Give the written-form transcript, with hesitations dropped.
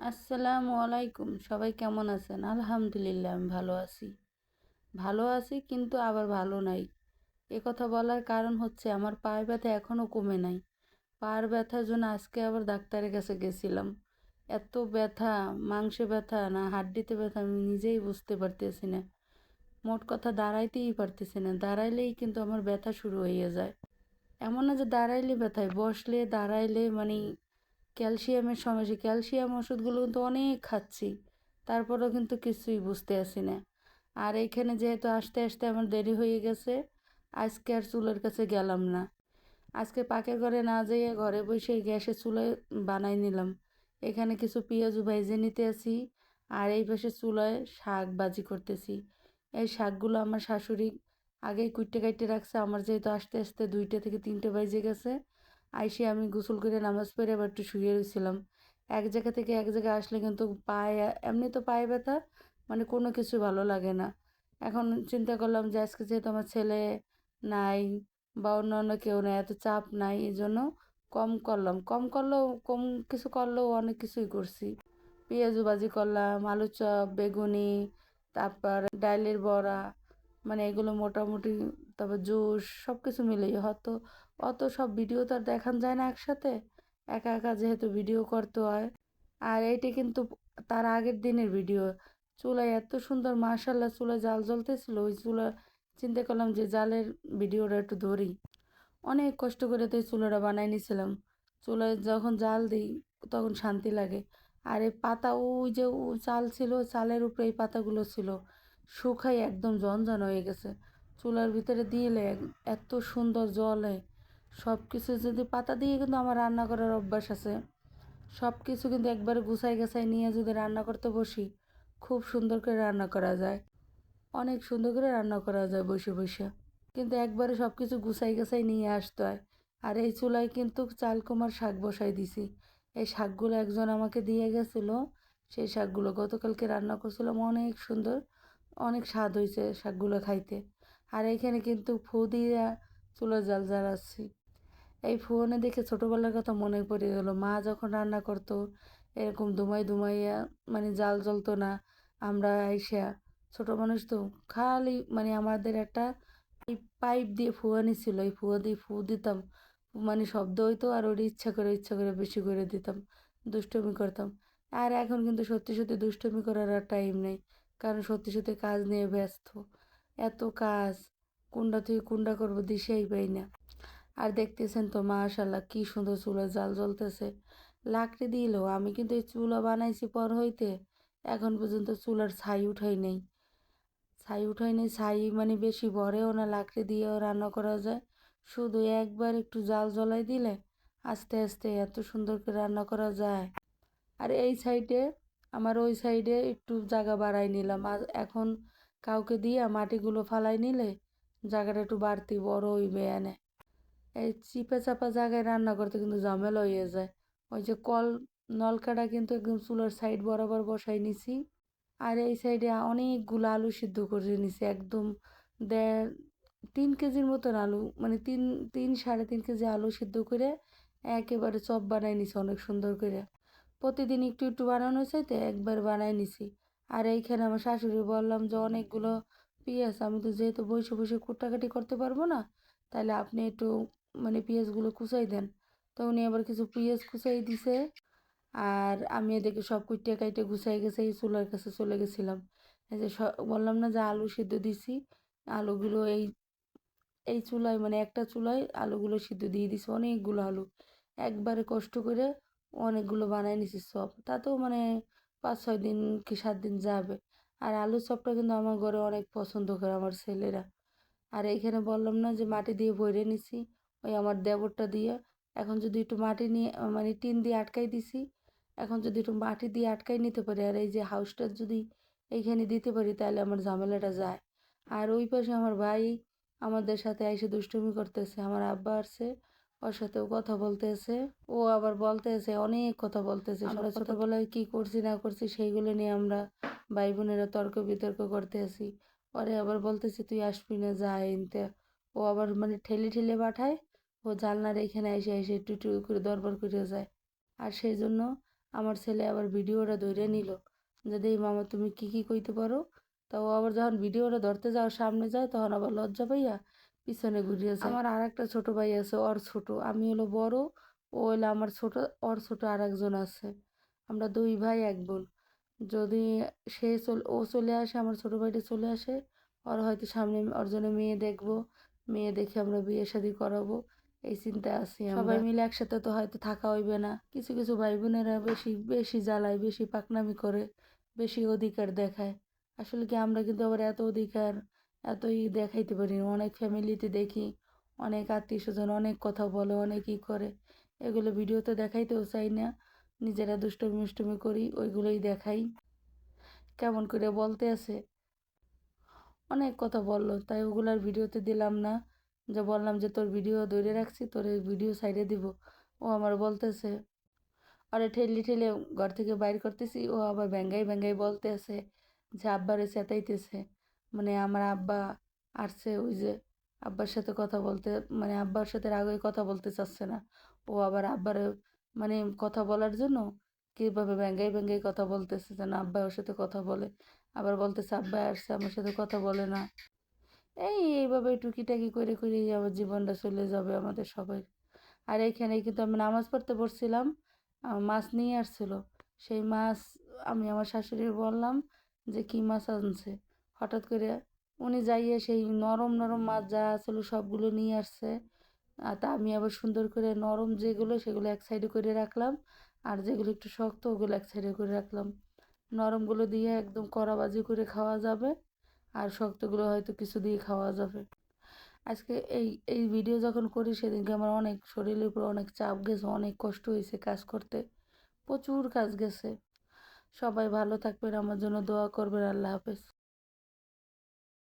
আসসালামু আলাইকুম। সবাই কেমন আছেন? আলহামদুলিল্লাহ আমি ভালো আছি। ভালো আছি কিন্তু আবার ভালো নাই। কথা বলার কারণ হচ্ছে আমার পায়ের ব্যথা এখনও কমে নাই। পায়ের ব্যথার জন্য আজকে আবার ডাক্তারের কাছে গেছিলাম। এত ব্যথা, মাংসে ব্যথা না হাড্ডিতে ব্যথা আমি নিজেই বুঝতে পারতেছি না। মোট কথা দাঁড়াইতেই পারতেছি না। দাঁড়াইলেই কিন্তু আমার ব্যথা শুরু হয়ে যায়। এমন না যে দাঁড়াইলে ব্যথায়, বসলে দাঁড়াইলে ক্যালসিয়ামের সমস্যা। ক্যালসিয়াম ওষুধগুলো কিন্তু অনেক খাচ্ছি, তারপরেও কিন্তু কিছুই বুঝতে আসি না। আর এইখানে যেহেতু আসতে আসতে আমার দেরি হয়ে গেছে, আজকে আর চুলার কাছে গেলাম না। আজকে পাকের ঘরে না যেয়ে ঘরে বসে গ্যাসে চুলায় বানাই নিলাম। এখানে কিছু পেঁয়াজু ভাইজে নিতে আসি, আর এই পাশে চুলায় শাক ভাজি করতেছি। এই শাকগুলো আমার শাশুড়ি আগেই কুইটে কাইটে রাখছে। আমার যেহেতু আসতে আসতে 2টা থেকে 3টে বাজে গেছে, আইসে আমি গোসল করে নামাজ পড়ে আবার একটু শুয়ে রয়েছিলাম। এক জায়গা থেকে এক জায়গায় আসলে কিন্তু পায়ে, এমনি তো পায়ে ব্যথা, কোনো কিছু ভালো লাগে না। এখন চিন্তা করলাম যে আজকে যেহেতু আমার ছেলে নাই বা অন্য কেউ নেই, এত চাপ নাই, এই জন্য কম করলাম। কম করলেও, কম কিছু করলেও অনেক কিছুই করছি। পেঁয়াজু ভাজি করলাম, আলু চপ, বেগুনি, তারপর ডালের বড়া, এগুলো মোটামুটি, তারপর জুস, সব কিছু মিলিয়ে হয়তো অত সব ভিডিও তো আর দেখান যায় না একসাথে, একা একা যেহেতু ভিডিও করতে হয়। আর এইটা কিন্তু তার আগের দিনের ভিডিও। চুলায় এত সুন্দর মাশাল্লাহ চুলায় জাল জ্বলতেছিল, ওই চুলা চিন্তা করলাম যে জালের ভিডিওটা একটু ধরি। অনেক কষ্ট করে তো এই চুলাটা বানাই নিছিলাম। চুলায় যখন জাল দিই তখন শান্তি লাগে। আর এই পাতা, ওই যে চাল ছিল, চালের উপরে এই পাতাগুলো ছিল, শুকাই একদম ঝনঝন হয়ে গেছে। চুলার ভিতরে দিলে এত সুন্দর জ্বলে। সব কিছু যদি পাতা দিয়ে, কিন্তু আমার রান্না করার অভ্যাস আছে, সব কিছু কিন্তু একবারে গুছাই গাছাই নিয়ে যদি রান্না করতে বসি, খুব সুন্দর করে রান্না করা যায়। অনেক সুন্দর করে রান্না করা যায় বসে বসে। কিন্তু একবারে সব কিছু গুছাই গাছাই নিয়ে আসতে হয়। আর এই চুলায় কিন্তু চাল কুমার শাক বসাই দিছি। এই শাকগুলো একজন আমাকে দিয়ে গেছিল। সেই শাকগুলো গতকালকে রান্না করছিলাম, অনেক সুন্দর, অনেক স্বাদ হয়েছে শাকগুলো খাইতে। আর এইখানে কিন্তু ফু দিয়ে চুলা জাল জ্বালাচ্ছি। এই ফোনে দেখে ছোটবেলার কথা মনে পড়ে গেল। মা যখন রান্না করতো এরকম ধুমাই ধুমাইয়া, জাল জ্বলতো না। আমরা আইসা, ছোট মানুষ তো, খালি আমাদের একটা এই পাইপ দিয়ে ফুয়ানি ছিল, এই ফুয়া দিয়ে ফু দিতাম, শব্দ হইতো, আর ওর ইচ্ছা করে বেশি করে দিতাম, দুষ্টুমি করতাম। আর এখন কিন্তু সত্যি সত্যি দুষ্টুমি করার আর টাইম নেই, কারণ সত্যি সত্যি কাজ নিয়ে ব্যস্ত। এত কাজ, কোনটা থেকে কোনটা করবো দিশেই পাই না। আর দেখতেছেন তো মাশাল্লাহ কি সুন্দর চুলা জাল জ্বলতেছে। লাকড়ি দিলেও আমি কিন্তু এই চুলা বানাইছি পর হইতে, এখন পর্যন্ত চুলার ছাই উঠাই নেই। ছাই বেশি ভরেও না, লাকড়ি দিয়েও রান্না করা যায়। শুধু একবার একটু জাল জ্বলাই দিলে আস্তে আস্তে এত সুন্দর করে রান্না করা যায়। আর এই সাইডে, আমার ওই সাইডে একটু জায়গা বাড়াই নিলাম। আর এখন কাউকে দিয়ে মাটিগুলো ফালাই নিলে জায়গাটা একটু বাড়তি বড় হইবে এনে। এই চিপা চাপা জায়গায় রান্না করতে কিন্তু ঝামেলা হয়ে যায়। ওই যে নলকাটা কিন্তু একদম চুলার সাইড বরাবর বসাই নিছি। আর এই সাইডে অনেকগুলো আলু সিদ্ধ করে নিছি, একদম 3 কেজির মতন আলু, 3-3.5 কেজি আলু সিদ্ধ করে একেবারে চপ বানাই নিছি অনেক সুন্দর করে। প্রতিদিন একটু একটু বানানোর চাইতে একবার বানাই নিছি। আর এইখানে আমার শাশুড়ি বললাম যে অনেকগুলো পেঁয়াজ, আমি তো যেহেতু বসে বসে কুটাকাটি করতে পারবো না, তাহলে আপনি একটু পেঁয়াজগুলো কুচাই দেন। তো উনি আবার কিছু পেঁয়াজ কুচাই দিছে। আর আমি এদিকে সব কুইটে কাইটে গুছাই গেছে, এই চুলার কাছে চলে গেছিলাম। এই যে বললাম না যে আলু সিদ্ধ দিছি, আলুগুলো এই এই চুলায়, একটা চুলায় আলুগুলো সিদ্ধ দিয়ে দিছি, অনেকগুলো আলু একবারে কষ্ট করে অনেকগুলো বানাই নিছি চপ। তাতেও 5-6 দিন কি 7 দিন যাবে। আর আলুর চপটা কিন্তু আমার ঘরে অনেক পছন্দ করে আমার ছেলেরা। আর এইখানে বললাম না যে মাটি দিয়ে ভরে নিছি, ওই আমার দেবরটা দিয়ে। এখন যদি একটু মাটি নিয়ে, টিন দিয়ে আটকাই দিছি, এখন যদি একটু মাটি দিয়ে আটকাই নিতে পারি, আর এই যে হাউসটা যদি এইখানে দিতে পারি, তাহলে আমার ঝামেলাটা যায়। আর ওই পাশে আমার ভাই আমাদের সাথে এসে দুষ্টুমি করতেছে, আমার আব্বা আসছে, ওর সাথেও কথা বলতেছে। ও আবার বলতেছে, অনেক কথা বলতেছে, আমরা ছোটবেলায় কি করছি না করছি সেইগুলো নিয়ে আমরা ভাই বোনেরা তর্ক বিতর্ক করতে আছি। পরে আবার বলতেছে তুই আসবি না, যা এনতে। ও আবার ঠেলে ঠেলে পাঠায়, ও জানলার এখানে এসে এসে একটু একটু করে দরবার করে যায়। আর সেই জন্য আমার ছেলে আবার ভিডিওটা ধরে নিল যে দেই মামা তুমি কি কইতে পারো। তা ও আবার যখন ভিডিওটা ধরতে যাওয়ার সামনে যায় তখন আবার লজ্জা পাইয়া পিছনে ঘুরিয়ে যায়। আমার আর একটা ছোট ভাই আছে, ওর ছোট, আমি হলো বড়, ও হলো আমার ছোট, ওর ছোট আর একজন আছে। আমরা দুই ভাই এক বোন। যদি ও চলে আসে, আমার ছোট ভাইটা চলে আসে, ওর হয়তো সামনে ওর জন্য মেয়ে দেখবো, মেয়ে দেখে আমরা বিয়ে শাদী করাবো, এই চিন্তায় আছি। সবাই মিলে একসাথে তো হয়তো থাকা হইবে না। কিছু কিছু ভাই বোনেরা বেশি বেশি জ্বালায়, বেশি পাকনামি করে, বেশি অধিকার দেখায়। আসলে কি আমরা কিন্তু আবার এত অধিকার এতই দেখাইতে পারি না। অনেক ফ্যামিলিতে দেখি অনেক আত্মীয় স্বজন অনেক কথা বলে, অনেক ই করে, এগুলো ভিডিওতে দেখাইতেও চাই না। নিজেরা দুষ্টুমি মিষ্টুমি করি, ওইগুলোই দেখাই। কেমন করে বলতে আছে, অনেক কথা বললো, তাই ওগুলার ভিডিওতে দিলাম না। যে বললাম যে তোর ভিডিও ধরে রাখছি, তোর এই ভিডিও সাইডে দিব। ও আমার বলতেছে, আরে ঠেলে ঠেলে ঘর থেকে বাইর করতেছি, ও আবার ব্যাঙ্গাই ব্যাঙ্গাই বলতে আছে যে আব্বারে চেতাইতেছে। মানে আমার আব্বা আসছে, ওই যে আব্বার সাথে কথা বলতে, মানে আব্বার সাথে রাগে কথা বলতে চাচ্ছে না। ও আবার আব্বারে মানে কথা বলার জন্য কীভাবে ব্যাঙ্গাই ব্যাঙ্গাই কথা বলতেছে যেন আব্বা ওর সাথে কথা বলে। আবার বলতেছে আব্বা আসছে, আমার সাথে কথা বলে না। এইভাবে টুকিটাকি করে করেই আমার জীবনটা চলে যাবে আমাদের সবাই। আর এইখানে কিন্তু আমি নামাজ পড়তে বসছিলাম, মাছ নিয়ে আসছিল। সেই মাছ আমি আমার শাশুড়ি বললাম যে কি মাছ আনছে। হঠাৎ করে উনি যাইয়ে সেই নরম নরম মাছ যা আসলো সবগুলো নিয়ে আসছে। তা আমি আবার সুন্দর করে নরম যেগুলো সেগুলো এক সাইডে করে রাখলাম, আর যেগুলো একটু শক্ত ওগুলো এক সাইডে করে রাখলাম। নরমগুলো দিয়ে একদম কড়াবাজি করে খাওয়া যাবে, আর শক্তগুলো হয়তো কিছু দিয়ে খাওয়া যাবে। আজকে এই এই ভিডিও যখন করি সেদিনকে আমার অনেক শরীরের উপর অনেক চাপ গেছে, অনেক কষ্ট হয়েছে কাজ করতে, প্রচুর কাজ গেছে। সবাই ভালো থাকবেন, আমার জন্য দোয়া করবেন। আল্লাহ হাফেজ।